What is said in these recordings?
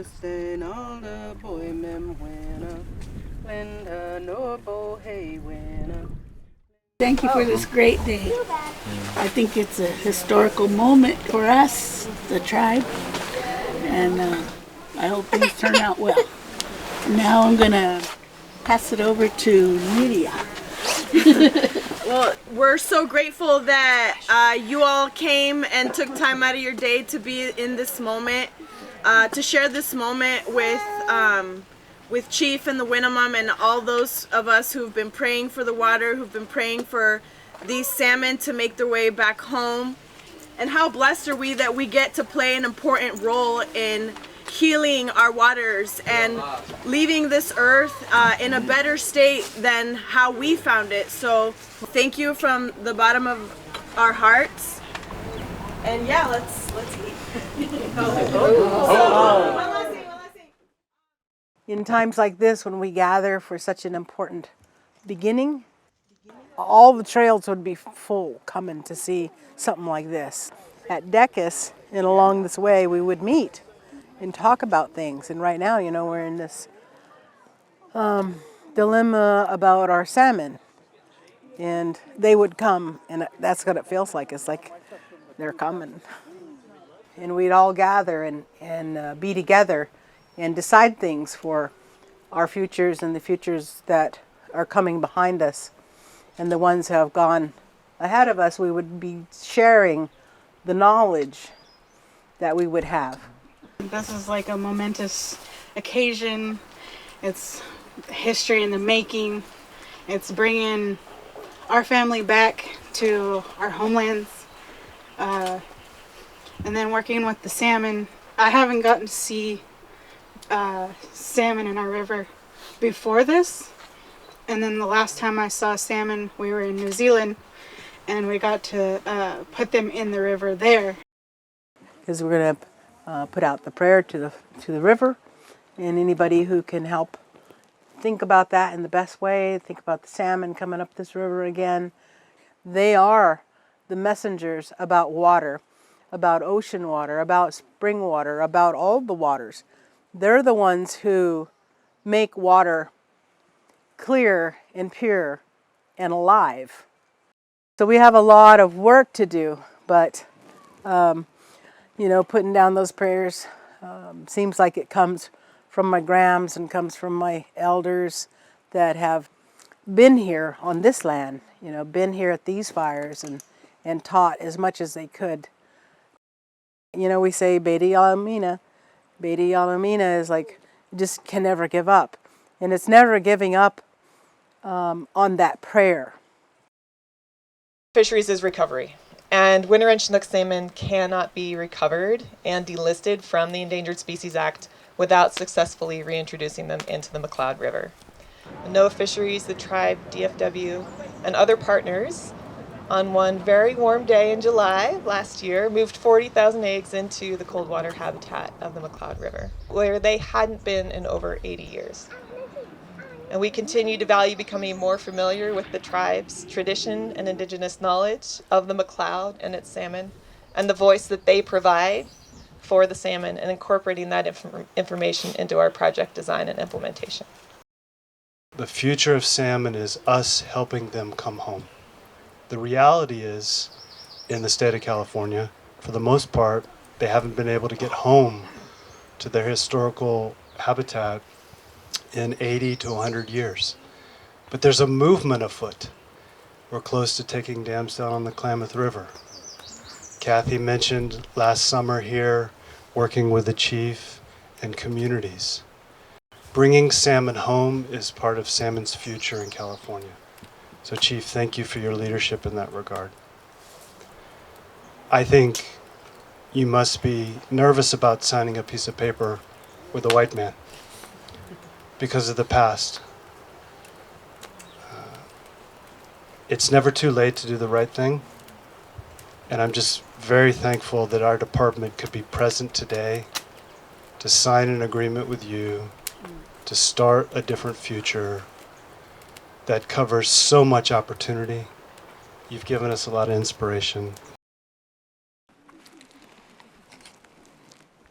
Sen all boy mem winner. Linda no bo hey winner. Thank you for this great day. I think it's a historical moment for us, the tribe, and I hope things turn out well. Now I'm going to pass it over to Lydia. Well, we're so grateful that you all came and took time out of your day to be in this moment, to share this moment with Chief and the Winnemem and all those of us who've been praying for the water, who've been praying for these salmon to make their way back home. And how blessed are we that we get to play an important role in healing our waters and leaving this earth in a better state than how we found it. So thank you from the bottom of our hearts. And yeah, let's eat. In times like this, when we gather for such an important beginning, all the trails would be full coming to see something like this. At Decus and along this way, we would meet and talk about things. And right now, we're in this dilemma about our salmon. And they would come, and that's what it feels like. It's like they're coming. And we'd all gather and be together and decide things for our futures and the futures that are coming behind us. And the ones who have gone ahead of us, we would be sharing the knowledge that we would have. This is like a momentous occasion. It's history in the making. It's bringing our family back to our homelands. And then working with the salmon. I haven't gotten to see salmon in our river before this. And then the last time I saw salmon, we were in New Zealand, and we got to put them in the river there. Because we're going to put out the prayer to the river, and anybody who can help think about that in the best way, think about the salmon coming up this river again. They are the messengers about water, about ocean water, about spring water, about all the waters. They're the ones who make water clear and pure and alive. So we have a lot of work to do, but putting down those prayers seems like it comes from my grams and comes from my elders that have been here on this land, been here at these fires and taught as much as they could. We say Beti Alamina. Beti Alamina is like, just can never give up. And it's never giving up on that prayer. Fisheries is recovery, and winter and Chinook salmon cannot be recovered and delisted from the Endangered Species Act without successfully reintroducing them into the McCloud River. NOAA Fisheries, the tribe, DFW, and other partners on one very warm day in July last year moved 40,000 eggs into the cold water habitat of the McCloud River, where they hadn't been in over 80 years. And we continue to value becoming more familiar with the tribe's tradition and indigenous knowledge of the McCloud and its salmon, and the voice that they provide for the salmon, and incorporating that information into our project design and implementation. The future of salmon is us helping them come home. The reality is, in the state of California, for the most part, they haven't been able to get home to their historical habitat in 80 to 100 years. But there's a movement afoot. We're close to taking dams down on the Klamath River. Kathy mentioned last summer here, working with the chief and communities. Bringing salmon home is part of salmon's future in California. So Chief, thank you for your leadership in that regard. I think you must be nervous about signing a piece of paper with a white man because of the past. It's never too late to do the right thing. And I'm just very thankful that our department could be present today to sign an agreement with you to start a different future that covers so much opportunity. You've given us a lot of inspiration.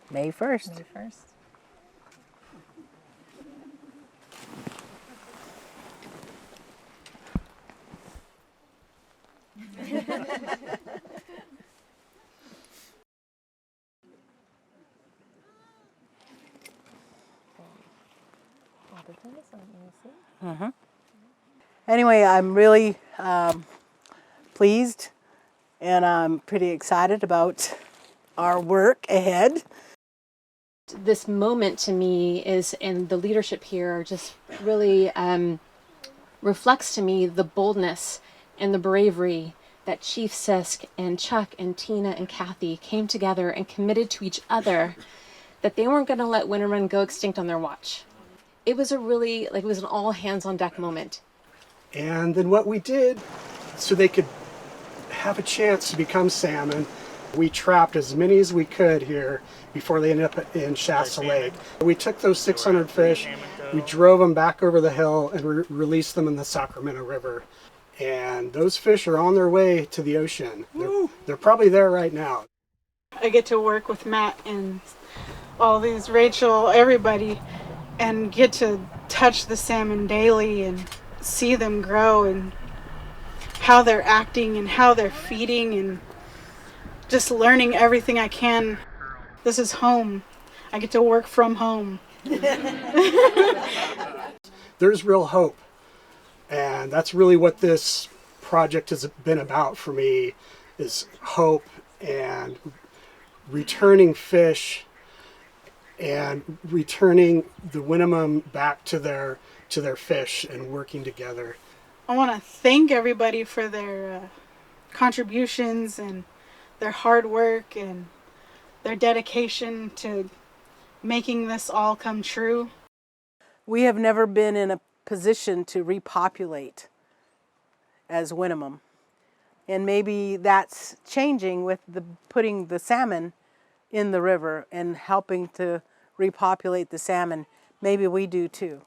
May 1st. May 1st. Anyway, I'm really pleased and I'm pretty excited about our work ahead. This moment to me is, and the leadership here just really reflects to me the boldness and the bravery that Chief Sisk and Chuck and Tina and Kathy came together and committed to each other that they weren't going to let Winter Run go extinct on their watch. It was a really, like, it was an all hands on deck moment. And then what we did, so they could have a chance to become salmon, we trapped as many as we could here before they ended up in Shasta Lake. We took those 600 fish, we drove them back over the hill and released them in the Sacramento River. And those fish are on their way to the ocean. They're probably there right now. I get to work with Matt and all these, Rachel, everybody, and get to touch the salmon daily and see them grow and how they're acting and how they're feeding and just learning everything I can. This is home. I get to work from home. There's real hope. And that's really what this project has been about for me, is hope and returning fish and returning the Winnemem back to their fish and working together. I want to thank everybody for their contributions and their hard work and their dedication to making this all come true. We have never been in a position to repopulate as Winnemem. And maybe that's changing with putting the salmon in the river and helping to repopulate the salmon. Maybe we do too.